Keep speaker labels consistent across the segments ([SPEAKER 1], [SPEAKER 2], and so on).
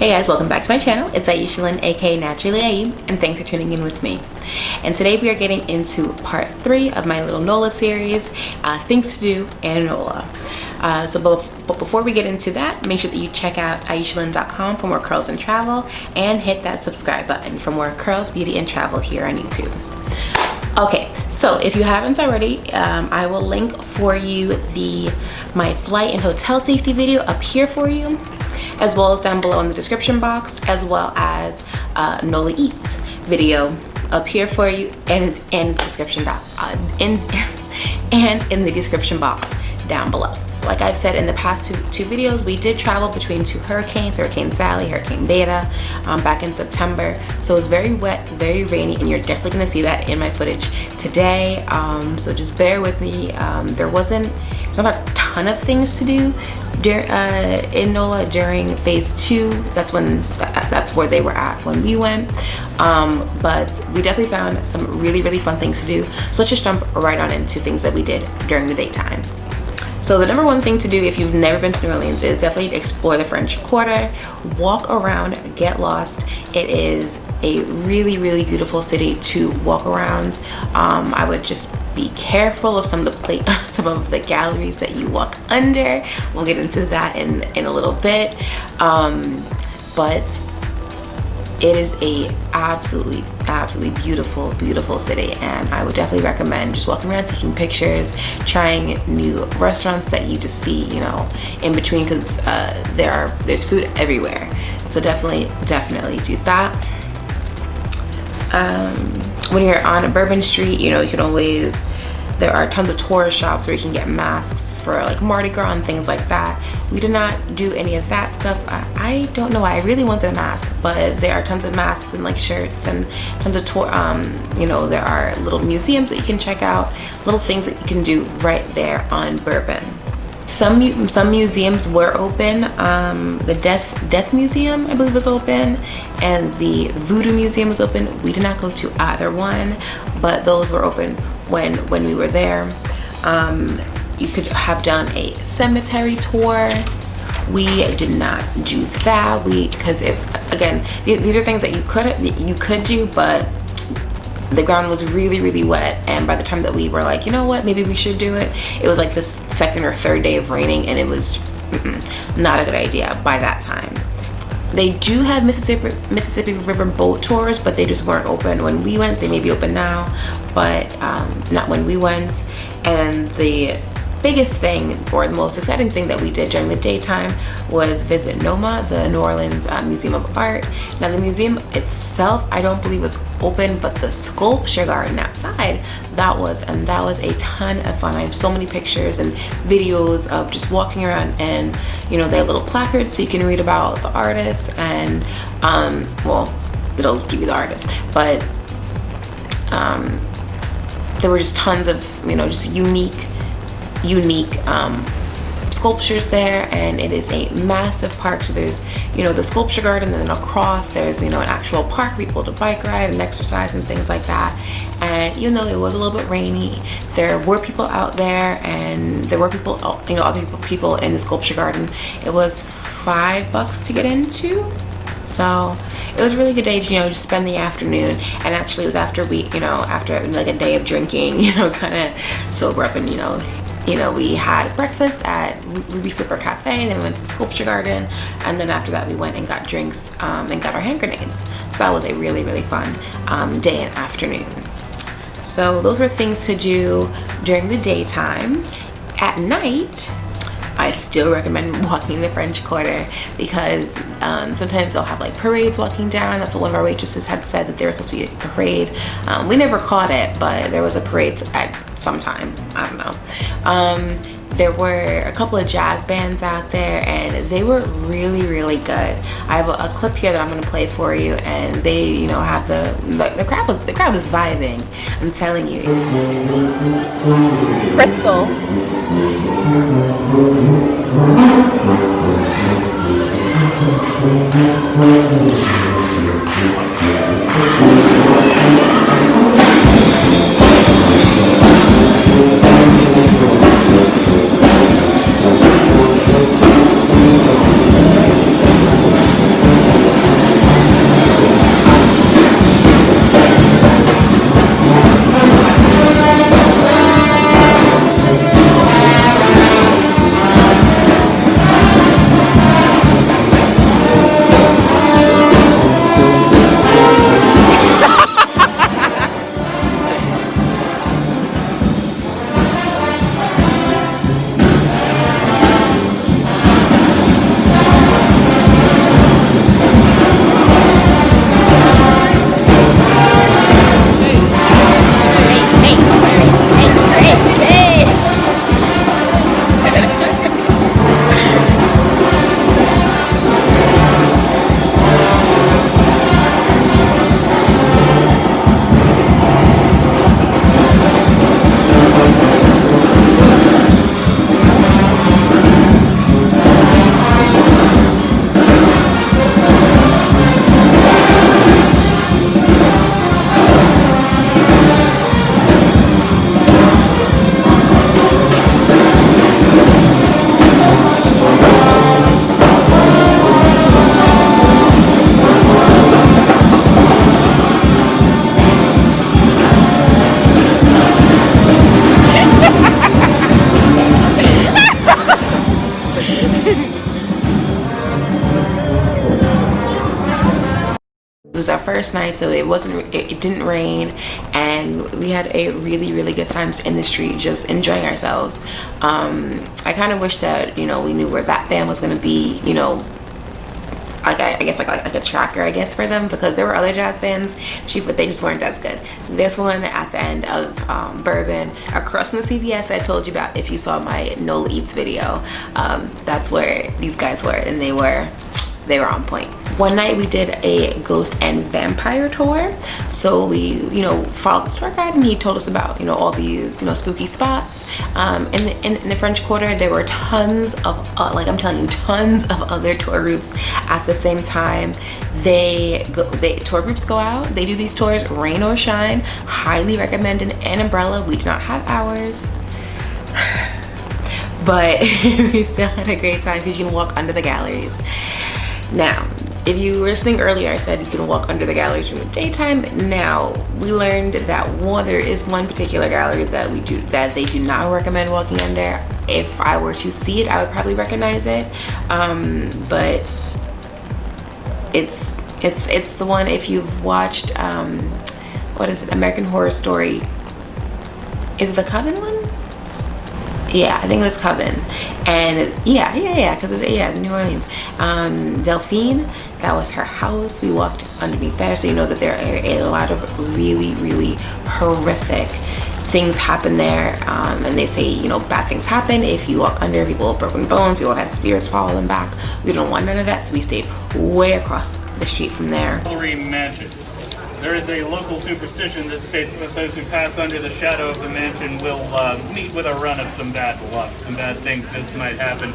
[SPEAKER 1] Hey guys, welcome back to my channel. It's Iesha Lynn, aka Naturally Aib, and thanks for tuning in with me. And today we are getting into part 3 of my little NOLA series, things to do and NOLA. But before we get into that, make sure that you check out IeshaLynn.com for more curls and travel, and hit that subscribe button for more curls, beauty, and travel here on YouTube. Okay, so if you haven't already, I will link for you my flight and hotel safety video up here for you, as well as down below in the description box, as well as NOLA Eats video up here for you, and in the description in the description box down below. Like I've said in the past two videos, we did travel between 2 hurricanes, Hurricane Sally, Hurricane Beta, back in September. So it was very wet, very rainy, and you're definitely gonna see that in my footage today. So just bear with me. There's not a ton of things to do in NOLA during phase 2. That's where they were at when we went. But we definitely found some really, really fun things to do. So let's just jump right on into things that we did during the daytime. So the number one thing to do if you've never been to New Orleans is definitely explore the French Quarter, walk around, get lost. It is a really, really beautiful city to walk around. I would just be careful of some of the galleries that you walk under. We'll get into that in a little bit. But it is a absolutely beautiful, beautiful city, and I would definitely recommend just walking around, taking pictures, trying new restaurants that you just see, in between, because there's food everywhere. So definitely do that. When you're on Bourbon Street, you can always, there are tons of tourist shops where you can get masks for like Mardi Gras and things like that. We did not do any of that stuff. I don't know why. I really wanted a mask, but there are tons of masks and like shirts and tons of there are little museums that you can check out, little things that you can do right there on Bourbon. Some museums were open. The Death Museum, I believe, was open, and the Voodoo Museum was open. We did not go to either one, but those were open when we were there. You could have done a cemetery tour. We did not do that. Because these are things that you could do, but the ground was really, really wet, and by the time that we were like, you know what, maybe we should do it, it was like the second or third day of raining, and it was not a good idea by that time. They do have Mississippi River boat tours, but they just weren't open when we went. They may be open now, but not when we went. And the biggest thing, or the most exciting thing that we did during the daytime, was visit NOMA, the New Orleans Museum of Art. Now the museum itself, I don't believe was open, but the sculpture garden outside, that was a ton of fun. I have so many pictures and videos of just walking around, and they have little placards so you can read about the artists, and it'll give you the artist, but there were just tons of just unique sculptures there, and it is a massive park. So there's the sculpture garden, and then across there's an actual park for people to bike ride and exercise and things like that. And even though it was a little bit rainy, there were people out there, and there were people other people in the sculpture garden. It was $5 to get into, so it was a really good day to just spend the afternoon. And actually it was after after like a day of drinking, kind of sober up, and we had breakfast at Ruby Slipper Cafe, then we went to the sculpture garden, and then after that we went and got drinks and got our hand grenades. So that was a really, really fun day and afternoon. So those were things to do during the daytime. At night, I still recommend walking the French Quarter, because sometimes they'll have like parades walking down. That's what one of our waitresses had said, that there was supposed to be a parade. We never caught it, but there was a parade at some time. I don't know. There were a couple of jazz bands out there, and they were really, really good. I have a clip here that I'm going to play for you, and they have the crowd is vibing. I'm telling you.
[SPEAKER 2] Crystal.
[SPEAKER 1] was our first night, so it didn't rain, and we had a really good time in the street, just enjoying ourselves. I kind of wish that, you know, we knew where that fan was going to be, you know, like I guess like a tracker, I guess, for them, because there were other jazz fans, but they just weren't as good. This one at the end of Bourbon, across from the CVS I told you about, if you saw my NOLA Eats video, that's where these guys were, and they were on point. One night we did a ghost and vampire tour, so we, you know, followed the tour guide, and he told us about, you know, all these, you know, spooky spots. In the French Quarter, there were tons of like, I'm telling you, tons of other tour groups at the same time. Tour groups go out, they do these tours, rain or shine. Highly recommend an umbrella. We do not have ours, but we still had a great time because you can walk under the galleries. Now, if you were listening earlier, I said you can walk under the galleries during the daytime. Now, we learned that there is one particular gallery that they do not recommend walking under. If I were to see it, I would probably recognize it, but it's the one, if you've watched what is it, American Horror Story, is it the Coven one? Yeah, I think it was Coven. And yeah, because it's New Orleans. Delphine, that was her house. We walked underneath there, so you know that there are a lot of really horrific things happen there, and they say, you know, bad things happen if you walk under. People have broken bones, people have had spirits follow them back. We don't want none of that, so we stayed way across the street from there.
[SPEAKER 2] Mansion. There is a local superstition that states that those who pass under the shadow of the mansion will meet with a run of some bad luck. Some bad things just might happen.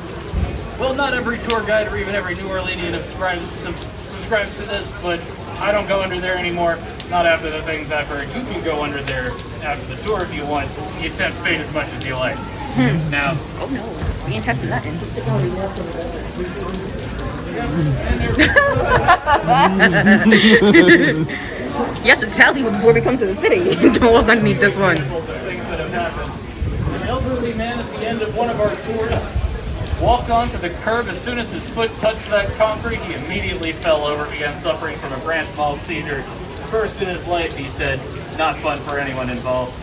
[SPEAKER 2] Well, not every tour guide or even every New Orleanian subscribes to this, but I don't go under there anymore. Not after the things I've heard. You can go under there after the tour if you want. You tempt fate as much as you like. Now.
[SPEAKER 3] Oh no, we ain't testing nothing. You have to tell people before we come to the city. Don't walk underneath this one.
[SPEAKER 2] Things that have happened. An elderly man at the end of one of our tours walked onto the curb. As soon as his foot touched that concrete, he immediately fell over, began suffering from a grand mal seizure. First in his life, he said. Not fun for anyone involved.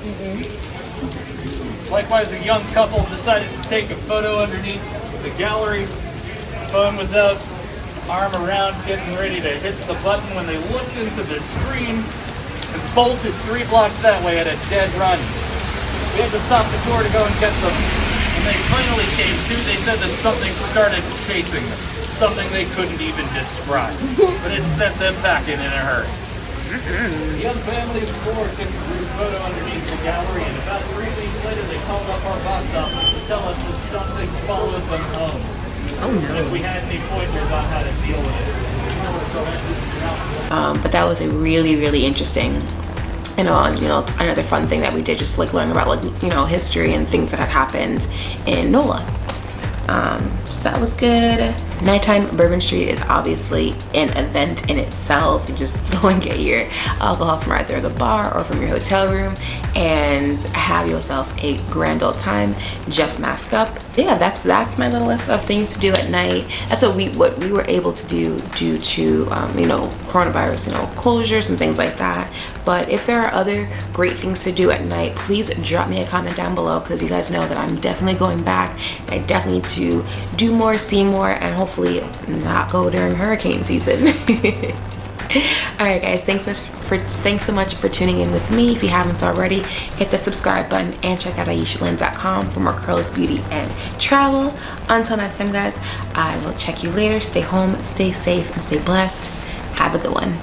[SPEAKER 2] Likewise, a young couple decided to take a photo underneath the gallery. Phone was out, arm around, getting ready to hit the button when they looked into the screen and bolted 3 blocks that way at a dead run. We had to stop the tour to go and get them. When they finally came to, they said that something started chasing them. Something they couldn't even describe. But it sent them packing in a hurry. The young family of 4 took a group photo underneath the gallery, and about 3 weeks later they called up our box office to tell us that something followed them home.
[SPEAKER 3] Oh no.
[SPEAKER 2] If we had any pointers on how to deal with it.
[SPEAKER 1] But that was a really interesting, you know, another fun thing that we did, just like learn about, like, you know, history and things that had happened in NOLA. So that was good. Nighttime Bourbon Street is obviously an event in itself. You just go and get your alcohol from either the bar or from your hotel room and have yourself a grand old time. Just mask up. Yeah, that's my little list of things to do at night. That's what we were able to do due to you know, coronavirus, you know, closures and things like that. But if there are other great things to do at night, please drop me a comment down below, because you guys know that I'm definitely going back. I definitely need to do more, see more, and hopefully not go during hurricane season. All right, guys, thanks so much for tuning in with me. If you haven't already, hit that subscribe button and check out IeshaLynn.com for more curls, beauty, and travel. Until next time, guys, I will check you later. Stay home, stay safe, and stay blessed. Have a good one.